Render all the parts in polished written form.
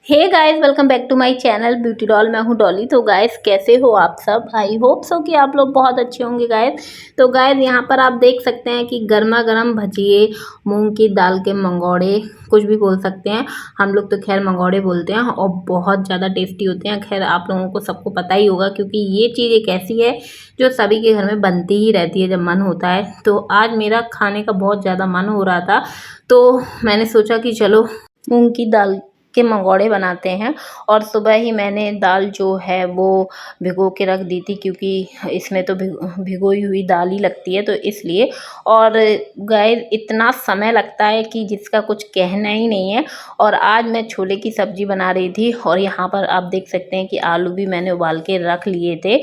Hey guys, welcome back to my channel beauty doll. मैं हूँ डॉली। तो गाइस, कैसे हो आप सब? आई होप सो कि आप लोग बहुत अच्छे होंगे गाइस। तो गाइस, यहाँ पर आप देख सकते हैं कि गर्मा गर्म भजिए, मूंग की दाल के मंगोड़े, कुछ भी बोल सकते हैं। हम लोग तो खैर मंगोड़े बोलते हैं और बहुत ज़्यादा टेस्टी होते हैं। खैर आप लोगों को सबको पता ही होगा, क्योंकि ये चीज़ एक ऐसी है जो सभी के घर में बनती ही रहती है जब मन होता है। तो आज मेरा खाने का बहुत ज़्यादा मन हो रहा था, तो मैंने सोचा कि चलो मूंग की दाल के मंगोड़े बनाते हैं। और सुबह ही मैंने दाल जो है वो भिगो के रख दी थी, क्योंकि इसमें तो भिगोई हुई दाल ही लगती है, तो इसलिए। और गाइस, इतना समय लगता है कि जिसका कुछ कहना ही नहीं है। और आज मैं छोले की सब्ज़ी बना रही थी, और यहाँ पर आप देख सकते हैं कि आलू भी मैंने उबाल के रख लिए थे।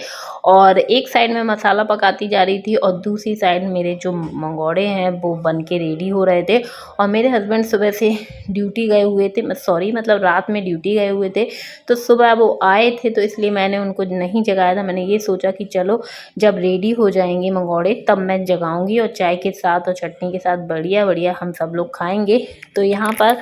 और एक साइड में मसाला पकाती जा रही थी और दूसरी साइड मेरे जो मंगोड़े हैं वो बन के रेडी हो रहे थे। और मेरे हस्बैंड सुबह से ड्यूटी गए हुए थे, सॉरी मतलब रात में ड्यूटी गए हुए थे। तो सुबह वो आए थे, तो इसलिए मैंने उनको नहीं जगाया था। मैंने ये सोचा कि चलो जब रेडी हो जाएंगे मंगोड़े तब मैं जगाऊंगी, और चाय के साथ और चटनी के साथ बढ़िया बढ़िया हम सब लोग खाएंगे। तो यहाँ पर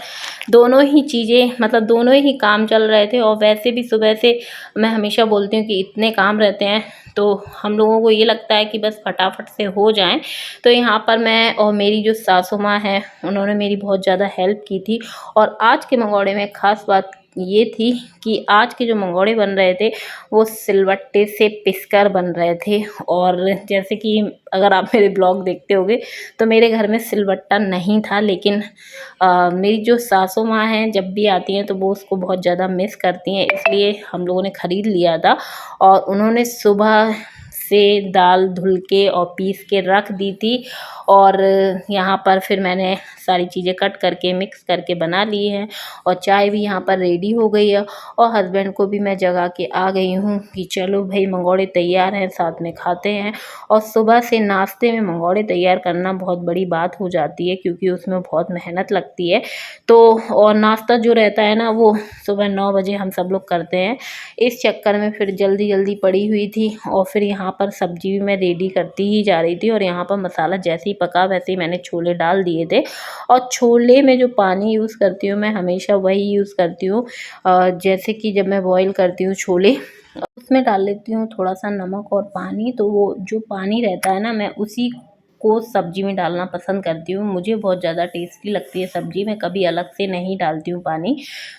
दोनों ही चीज़ें, मतलब दोनों ही काम चल रहे थे। और वैसे भी सुबह से मैं हमेशा बोलती हूँ कि इतने काम रहते हैं, तो हम लोगों को ये लगता है कि बस फटाफट से हो जाएं। तो यहाँ पर मैं और मेरी जो सासू माँ है, उन्होंने मेरी बहुत ज़्यादा हेल्प की थी। और आज के मंगोड़े में ख़ास बात ये थी कि आज के जो मंगोड़े बन रहे थे वो सिलवट्टे से पिसकर बन रहे थे। और जैसे कि अगर आप मेरे ब्लॉग देखते होगे तो मेरे घर में सिलवट्टा नहीं था, लेकिन मेरी जो सासू माँ हैं जब भी आती हैं तो वो उसको बहुत ज़्यादा मिस करती हैं, इसलिए हम लोगों ने ख़रीद लिया था। और उन्होंने सुबह से दाल धुल के और पीस के रख दी थी। और यहाँ पर फिर मैंने सारी चीज़ें कट करके मिक्स करके बना ली हैं। और चाय भी यहाँ पर रेडी हो गई है। और हस्बैंड को भी मैं जगा के आ गई हूँ कि चलो भाई मंगोड़े तैयार हैं, साथ में खाते हैं। और सुबह से नाश्ते में मंगोड़े तैयार करना बहुत बड़ी बात हो जाती है, क्योंकि उसमें बहुत मेहनत लगती है। तो और नाश्ता जो रहता है ना, वो सुबह 9 बजे हम सब लोग करते हैं। इस चक्कर में फिर जल्दी जल्दी पड़ी हुई थी। और फिर यहाँ पर सब्जी भी मैं रेडी करती ही जा रही थी। और यहाँ पर मसाला जैसे ही पका वैसे ही मैंने छोले डाल दिए थे। और छोले में जो पानी यूज़ करती हूँ मैं हमेशा वही यूज़ करती हूँ। जैसे कि जब मैं बॉईल करती हूँ छोले, उसमें डाल लेती हूँ थोड़ा सा नमक और पानी। तो वो जो पानी रहता है ना, मैं उसी को सब्जी में डालना पसंद करती हूँ। मुझे बहुत ज़्यादा टेस्टी लगती है सब्जी, मैं कभी अलग से नहीं डालती हूँ पानी।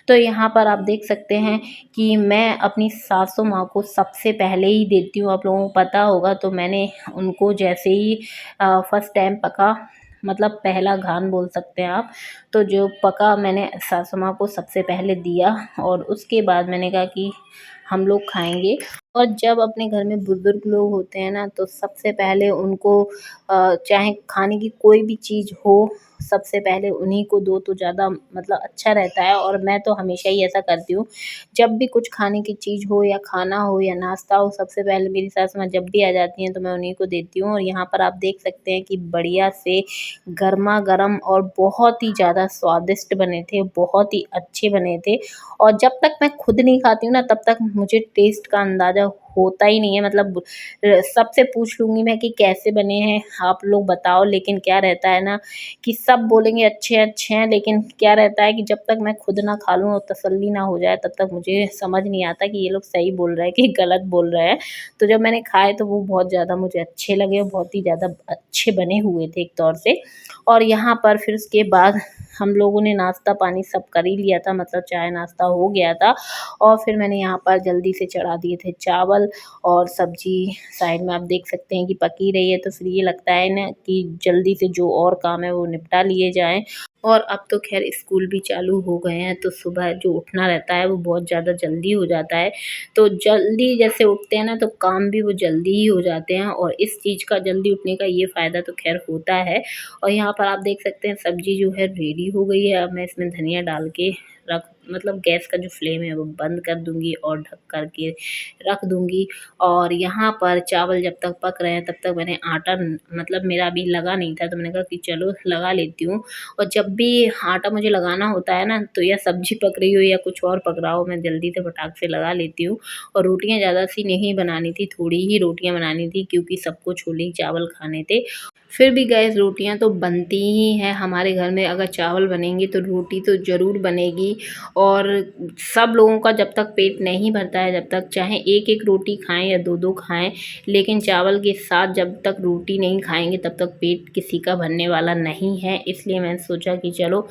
तो यहाँ पर आप देख सकते हैं कि मैं अपनी सासू माँ को सबसे पहले ही देती हूँ। आप लोगों को पता होगा, तो मैंने उनको जैसे ही फर्स्ट टाइम पका, मतलब पहला घान बोल सकते हैं आप, तो जो पका मैंने सासू माँ को सबसे पहले दिया। और उसके बाद मैंने कहा कि हम लोग खाएंगे। और जब अपने घर में बुजुर्ग लोग होते हैं ना, तो सबसे पहले उनको चाहे खाने की कोई भी चीज़ हो, सबसे पहले उन्हीं को दो तो ज़्यादा मतलब अच्छा रहता है। और मैं तो हमेशा ही ऐसा करती हूँ, जब भी कुछ खाने की चीज़ हो या खाना हो या नाश्ता हो, सबसे पहले मेरी सास माँ जब भी आ जाती हैं तो मैं उन्हीं को देती हूँ। और यहाँ पर आप देख सकते हैं कि बढ़िया से गर्मा गर्म और बहुत ही ज़्यादा स्वादिष्ट बने थे, बहुत ही अच्छे बने थे। और जब तक मैं खुद नहीं खाती हूँ ना, तब तक मुझे टेस्ट का अंदाज़ा होता ही नहीं है। मतलब सबसे पूछ लूँगी मैं कि कैसे बने हैं, आप लोग बताओ। लेकिन क्या रहता है ना कि सब बोलेंगे अच्छे अच्छे हैं, लेकिन क्या रहता है कि जब तक मैं खुद ना खा लूँ और तसल्ली ना हो जाए, तब तक मुझे समझ नहीं आता कि ये लोग सही बोल रहे हैं कि गलत बोल रहे हैं। तो जब मैंने खाए तो वो बहुत ज़्यादा मुझे अच्छे लगे, और बहुत ही ज़्यादा अच्छे बने हुए थे एक तौर से। और यहाँ पर फिर उसके बाद हम लोगों ने नाश्ता पानी सब कर ही लिया था, मतलब चाय नाश्ता हो गया था। और फिर मैंने यहाँ पर जल्दी से चढ़ा दिए थे चावल, और सब्जी साइड में आप देख सकते हैं कि पकी रही है। तो फिर ये लगता है ना कि जल्दी से जो और काम है वो निपटा लिए जाएं। और अब तो खैर स्कूल भी चालू हो गए हैं, तो सुबह जो उठना रहता है वो बहुत ज़्यादा जल्दी हो जाता है। तो जल्दी जैसे उठते हैं ना, तो काम भी वो जल्दी ही हो जाते हैं। और इस चीज़ का जल्दी उठने का ये फ़ायदा तो खैर होता है। और यहाँ पर आप देख सकते हैं सब्ज़ी जो है रेडी हो गई है। अब मैं इसमें धनिया डाल के रख, मतलब गैस का जो फ्लेम है वो बंद कर दूँगी और ढक कर के रख दूँगी। और यहाँ पर चावल जब तक पक रहे हैं तब तक मैंने आटा, मतलब मेरा अभी लगा नहीं था, तो मैंने कहा कि चलो लगा लेती हूँ। और जब भी आटा मुझे लगाना होता है ना, तो या सब्जी पक रही हो या कुछ और पक रहा हो, मैं जल्दी से फटाक से लगा लेती हूँ। और रोटियाँ ज़्यादा सी नहीं बनानी थी, थोड़ी ही रोटियाँ बनानी थी, क्योंकि सबको छोले चावल खाने थे। फिर भी गैस रोटियां तो बनती ही हैं हमारे घर में। अगर चावल बनेंगे तो रोटी तो ज़रूर बनेगी। और सब लोगों का जब तक पेट नहीं भरता है, जब तक चाहे एक एक रोटी खाएं या दो दो खाएं, लेकिन चावल के साथ जब तक रोटी नहीं खाएंगे तब तक पेट किसी का भरने वाला नहीं है। इसलिए मैंने सोचा कि चलो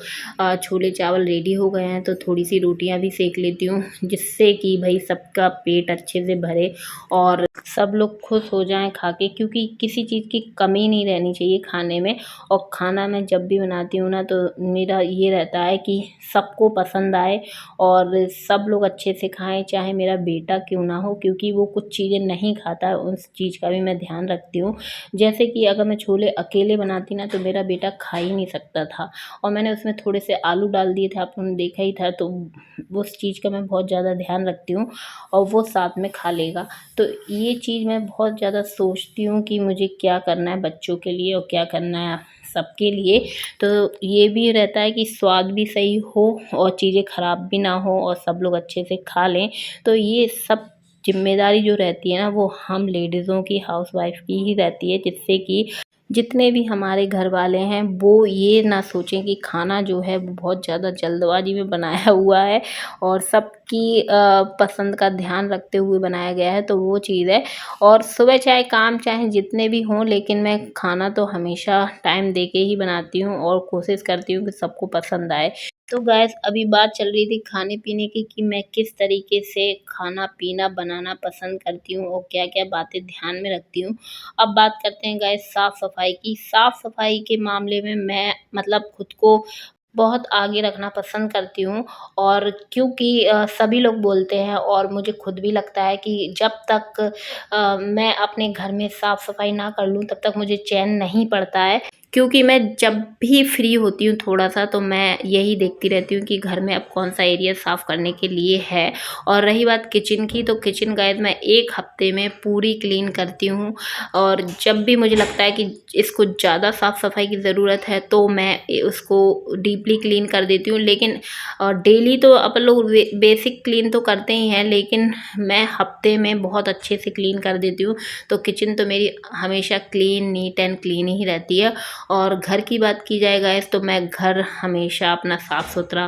छोले चावल रेडी हो गए हैं तो थोड़ी सी रोटियां भी सेक लेती हूँ, जिससे कि भाई सबका पेट अच्छे से भरे और सब लोग खुश हो जाएं खा के, क्योंकि किसी चीज़ की कमी नहीं रहनी चाहिए खाने में। और खाना मैं जब भी बनाती हूँ ना तो मेरा ये रहता है कि सबको पसंद आए और सब लोग अच्छे से खाएं, चाहे मेरा बेटा क्यों ना हो, क्योंकि वो कुछ चीज़ें नहीं खाता है, उस चीज़ का भी मैं ध्यान रखती हूँ। जैसे कि अगर मैं छोले अकेले बनाती ना तो मेरा बेटा खा ही नहीं सकता था, और मैंने उसमें थोड़े से आलू डाल दिए थे, आप लोगों ने देखा ही था, तो उस चीज़ का मैं बहुत ज़्यादा ध्यान रखती हूँ और वो साथ में खा लेगा। तो ये चीज़ मैं बहुत ज़्यादा सोचती हूँ कि मुझे क्या करना है बच्चों के लिए और क्या करना है सबके लिए। तो ये भी रहता है कि स्वाद भी सही हो और चीज़ें ख़राब भी ना हो और सब लोग अच्छे से खा लें। तो ये सब ज़िम्मेदारी जो रहती है ना वो हम लेडीज़ों की, हाउसवाइफ़ की ही रहती है, जिससे कि जितने भी हमारे घर वाले हैं वो ये ना सोचें कि खाना जो है वो बहुत ज़्यादा जल्दबाजी में बनाया हुआ है और सबकी पसंद का ध्यान रखते हुए बनाया गया है, तो वो चीज़ है। और सुबह चाहे काम चाहे जितने भी हों, लेकिन मैं खाना तो हमेशा टाइम दे के ही बनाती हूँ और कोशिश करती हूँ कि सबको पसंद आए। तो गैस अभी बात चल रही थी खाने पीने की कि मैं किस तरीके से खाना पीना बनाना पसंद करती हूँ और क्या क्या बातें ध्यान में रखती हूँ। अब बात करते हैं गाइस साफ़ सफाई की। साफ़ सफाई के मामले में मैं मतलब खुद को बहुत आगे रखना पसंद करती हूँ, और क्योंकि सभी लोग बोलते हैं और मुझे खुद भी लगता है कि जब तक मैं अपने घर में साफ़ सफाई ना कर लूँ तब तक मुझे चैन नहीं पड़ता है। क्योंकि मैं जब भी फ्री होती हूँ थोड़ा-सा तो मैं यही देखती रहती हूँ कि घर में अब कौन-सा एरिया साफ़ करने के लिए है। और रही बात किचन की, तो किचन गाइस मैं 1 हफ़्ते में पूरी क्लीन करती हूँ, और जब भी मुझे लगता है कि इसको ज़्यादा साफ़-सफ़ाई की ज़रूरत है तो मैं उसको डीपली क्लीन कर देती हूँ। लेकिन डेली तो अपन लोग बेसिक क्लीन तो करते ही हैं, लेकिन मैं हफ़्ते में बहुत अच्छे से क्लीन कर देती हूँ। तो किचन तो मेरी हमेशा क्लीन, नीट एंड क्लीन ही रहती है। और घर की बात की जाए गाइस तो मैं घर हमेशा अपना साफ़ सुथरा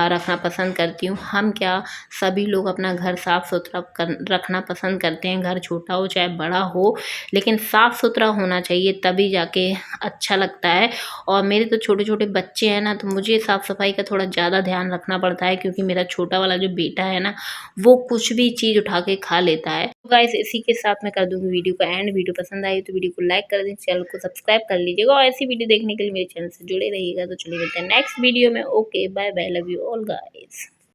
रखना पसंद करती हूँ। हम क्या, सभी लोग अपना घर साफ़ सुथरा रखना पसंद करते हैं, घर छोटा हो चाहे बड़ा हो, लेकिन साफ़ सुथरा होना चाहिए तभी जाके अच्छा लगता है। और मेरे तो छोटे छोटे बच्चे हैं ना, तो मुझे साफ़ सफाई का थोड़ा ज़्यादा ध्यान रखना पड़ता है, क्योंकि मेरा छोटा वाला जो बेटा है ना वो कुछ भी चीज़ उठा के खा लेता है। तो गाइस इसी के साथ मैं कर दूंगी वीडियो का एंड। वीडियो पसंद आई तो वीडियो को लाइक कर दें, चैनल को सब्सक्राइब कर लीजिएगा, और ऐसी वीडियो देखने के लिए मेरे चैनल से जुड़े रहिएगा। तो चलिए मिलते हैं नेक्स्ट वीडियो में। Okay bye bye, love you all guys.